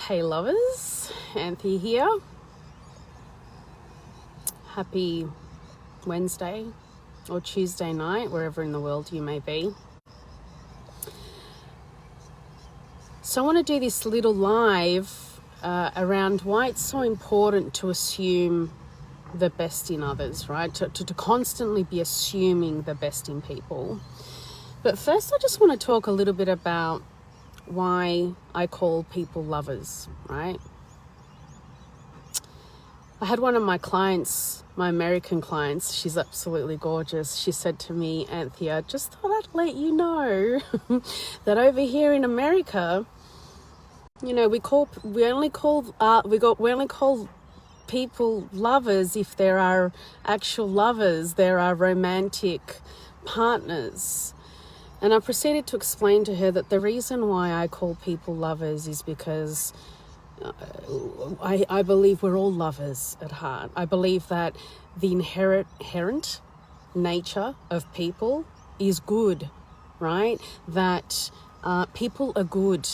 Hey lovers, Anthea here. Happy Wednesday or Tuesday night, wherever in the world you may be. So I want to do this little live around why it's so important to assume the best in others, right? To constantly be assuming the best in people. But first I just want to talk a little bit about why I call people lovers, right? I had one of my clients, my American clients, she's absolutely gorgeous. She said to me, Anthea, just thought I'd let you know that over here in America, you know, we only call people lovers if there are actual lovers, there are romantic partners. And I proceeded to explain to her that the reason why I call people lovers is because I believe we're all lovers at heart. I believe that the inherent nature of people is good, right? That people are good.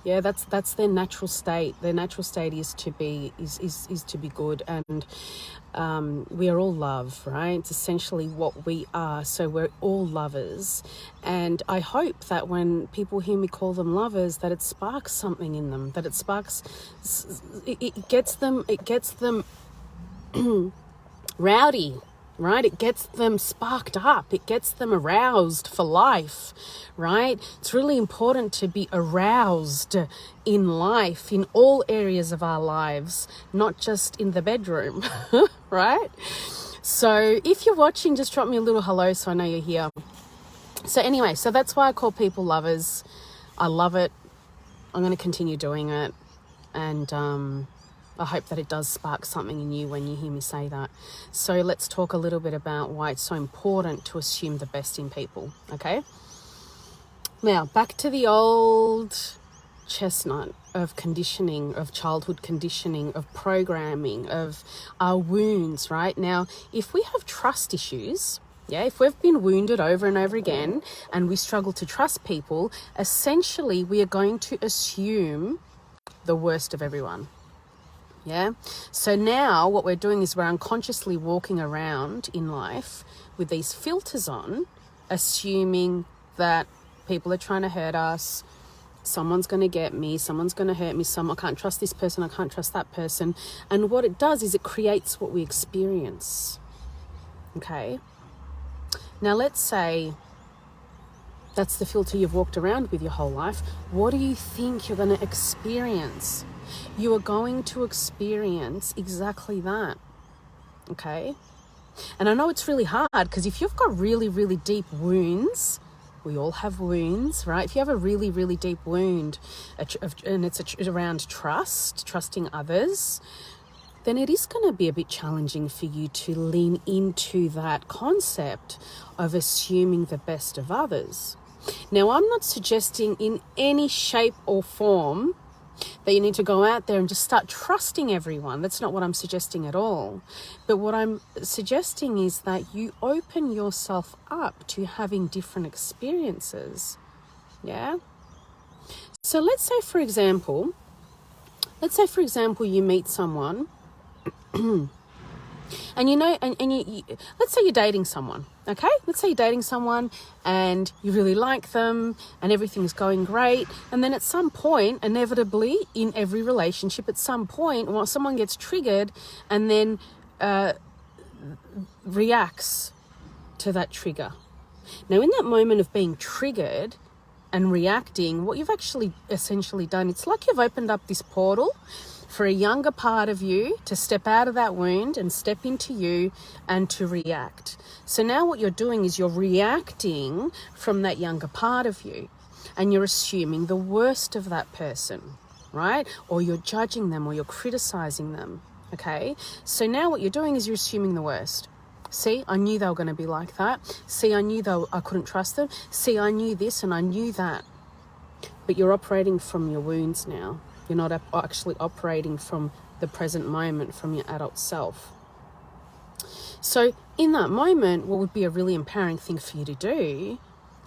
Yeah, that's their natural state. Their natural state is to be good, and we are all love, right? It's essentially what we are. So we're all lovers, and I hope that when people hear me call them lovers, that it sparks something in them. That it gets them rowdy. Right? It gets them sparked up. It gets them aroused for life, right? It's really important to be aroused in life, in all areas of our lives, not just in the bedroom, right? So if you're watching, just drop me a little hello so I know you're here. So anyway, so that's why I call people lovers. I love it. I'm going to continue doing it. And I hope that it does spark something in you when you hear me say that. So let's talk a little bit about why it's so important to assume the best in people, okay? Now, back to the old chestnut of conditioning, of childhood conditioning, of programming, of our wounds, right? Now, if we have trust issues, if we've been wounded over and over again and we struggle to trust people, essentially we are going to assume the worst of everyone. Yeah. So now what we're doing is we're unconsciously walking around in life with these filters on, assuming that people are trying to hurt us. Someone's going to get me. Someone's going to hurt me. I can't trust this person. I can't trust that person. And what it does is it creates what we experience. Okay. Now let's say that's the filter you've walked around with your whole life. What do you think you're going to experience? You are going to experience exactly that, okay? And I know it's really hard because if you've got really, really deep wounds, we all have wounds, right? If you have a really, really deep wound and it's around trusting others, then it is going to be a bit challenging for you to lean into that concept of assuming the best of others. Now, I'm not suggesting in any shape or form that you need to go out there and just start trusting everyone. That's not what I'm suggesting at all. But what I'm suggesting is that you open yourself up to having different experiences. Yeah? So let's say for example, you meet someone and you know, and you let's say you're dating someone, okay? Let's say you're dating someone and you really like them and everything's going great. And then at some point, inevitably in every relationship, at some point, someone gets triggered and then reacts to that trigger. Now, in that moment of being triggered and reacting, what you've actually essentially done, it's like you've opened up this portal for a younger part of you to step out of that wound and step into you and to react. So now what you're doing is you're reacting from that younger part of you and you're assuming the worst of that person, right? Or you're judging them or you're criticizing them, okay? So now what you're doing is you're assuming the worst. See, I knew they were going to be like that. See, I knew I couldn't trust them. See, I knew this and I knew that. But you're operating from your wounds now. You're not actually operating from the present moment, from your adult self. So in that moment, what would be a really empowering thing for you to do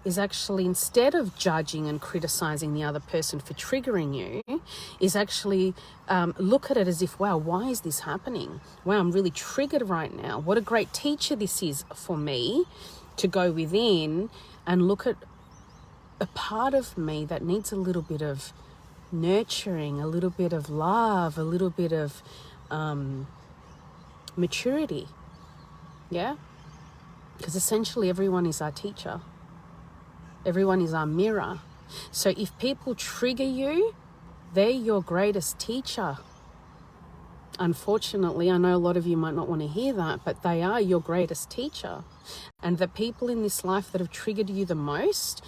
is actually, instead of judging and criticizing the other person for triggering you, is actually look at it as if, wow, why is this happening? Wow, I'm really triggered right now. What a great teacher this is for me to go within and look at a part of me that needs a little bit of nurturing, a little bit of love, a little bit of maturity. Yeah? Because essentially everyone is our teacher. Everyone is our mirror. So if people trigger you, they're your greatest teacher. Unfortunately, I know a lot of you might not want to hear that, but they are your greatest teacher. And the people in this life that have triggered you the most,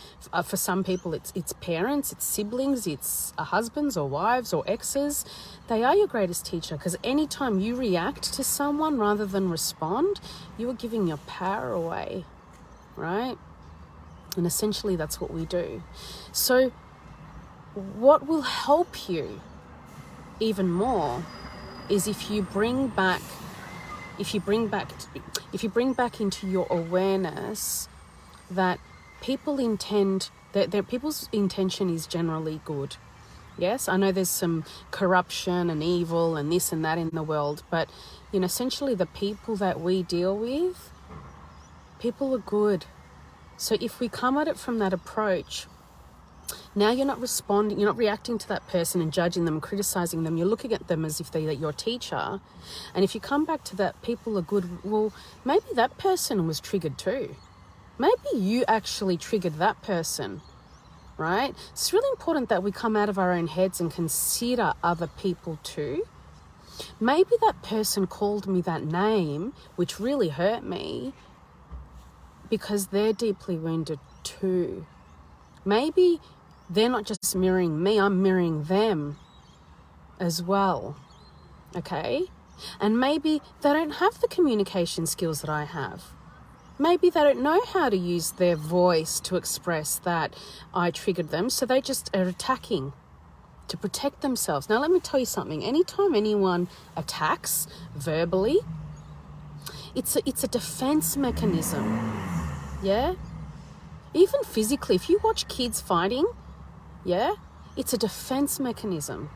for some people it's parents, it's siblings, it's husbands or wives or exes, they are your greatest teacher, because anytime you react to someone rather than respond, you are giving your power away, right? And essentially that's what we do. So what will help you even more is if you bring back into your awareness that people's intention is generally good. Yes, I know there's some corruption and evil and this and that in the world, but essentially the people that we deal with, people are good. So if we come at it from that approach, now you're not responding, you're not reacting to that person and judging them and criticizing them. You're looking at them as if they're your teacher. And if you come back to that, people are good, well, maybe that person was triggered too. Maybe you actually triggered that person, right? It's really important that we come out of our own heads and consider other people too. Maybe that person called me that name, which really hurt me, because they're deeply wounded too. Maybe they're not just mirroring me, I'm mirroring them as well, okay? And maybe they don't have the communication skills that I have. Maybe they don't know how to use their voice to express that I triggered them, so they just are attacking to protect themselves. Now, let me tell you something. Anytime anyone attacks verbally, it's a defense mechanism, yeah? Even physically, if you watch kids fighting, yeah, it's a defense mechanism.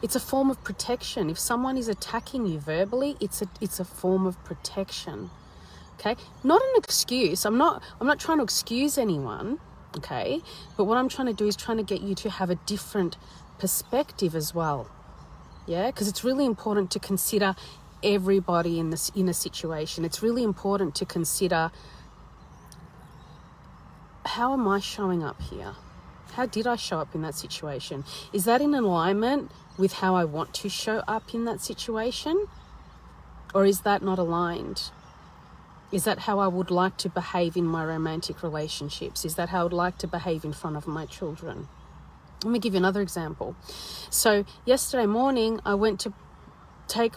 It's a form of protection. If someone is attacking you verbally, it's a form of protection. Okay? Not an excuse. I'm not trying to excuse anyone, okay? But what I'm trying to do is trying to get you to have a different perspective as well. Yeah? Because it's really important to consider everybody in a situation. It's really important to consider, how am I showing up here? How did I show up in that situation? Is that in alignment with how I want to show up in that situation? Or is that not aligned? Is that how I would like to behave in my romantic relationships? Is that how I would like to behave in front of my children? Let me give you another example. So yesterday morning, I went to take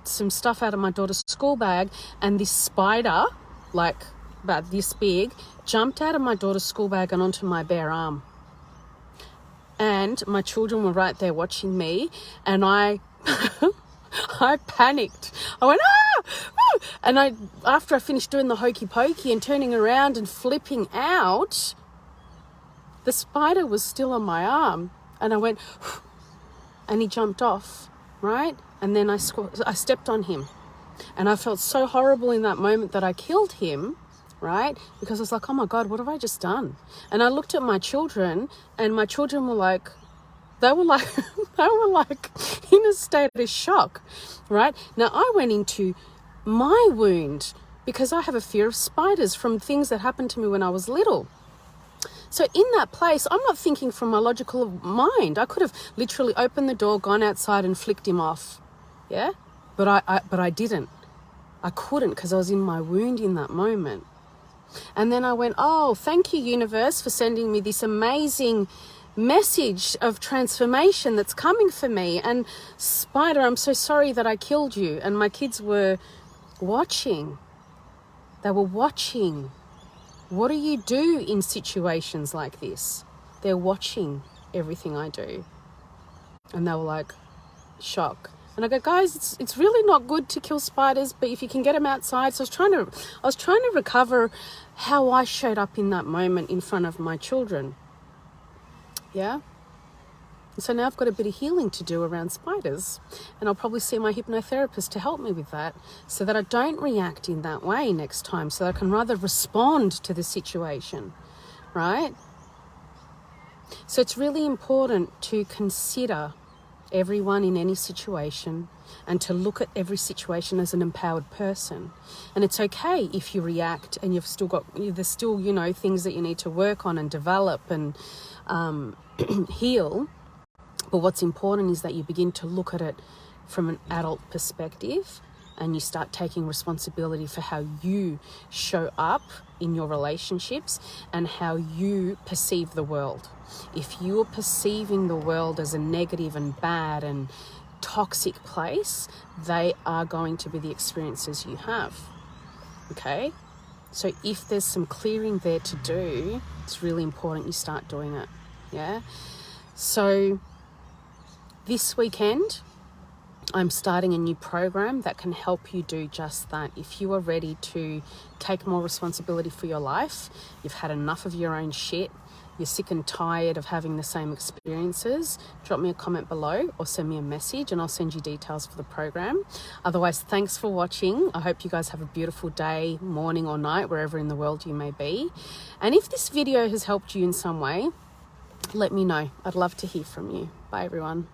some stuff out of my daughter's school bag, and this spider, like about this big, jumped out of my daughter's school bag and onto my bare arm. And my children were right there watching me, and I panicked. I went, ah! Ah! And after I finished doing the hokey pokey and turning around and flipping out, the spider was still on my arm. And I went, and he jumped off, right? And then I stepped on him. And I felt so horrible in that moment that I killed him, right? Because I was like, oh my God, what have I just done? And I looked at my children, and my children were like, they were like in a state of shock, right? Now I went into my wound because I have a fear of spiders from things that happened to me when I was little. So in that place, I'm not thinking from my logical mind. I could have literally opened the door, gone outside and flicked him off. Yeah? But I didn't. I couldn't, because I was in my wound in that moment. And then I went, oh, thank you, universe, for sending me this amazing message of transformation that's coming for me. And spider, I'm so sorry that I killed you. And my kids were watching. They were watching. What do you do in situations like this? They're watching everything I do. And they were like, shock. And I go, guys, it's really not good to kill spiders, but if you can get them outside. So I was trying to recover how I showed up in that moment in front of my children. Yeah? So now I've got a bit of healing to do around spiders, and I'll probably see my hypnotherapist to help me with that, so that I don't react in that way next time, so that I can rather respond to the situation, right? So it's really important to consider everyone in any situation and to look at every situation as an empowered person. And it's okay if you react and there's still, you know, things that you need to work on and develop and heal. But what's important is that you begin to look at it from an adult perspective, and you start taking responsibility for how you show up in your relationships and how you perceive the world. If you are perceiving the world as a negative and bad and toxic place, they are going to be the experiences you have. Okay? So if there's some clearing there to do, it's really important you start doing it. Yeah? So this weekend, I'm starting a new program that can help you do just that. If you are ready to take more responsibility for your life, you've had enough of your own shit, you're sick and tired of having the same experiences, drop me a comment below or send me a message and I'll send you details for the program. Otherwise, thanks for watching. I hope you guys have a beautiful day, morning or night, wherever in the world you may be. And if this video has helped you in some way, let me know. I'd love to hear from you. Bye, everyone.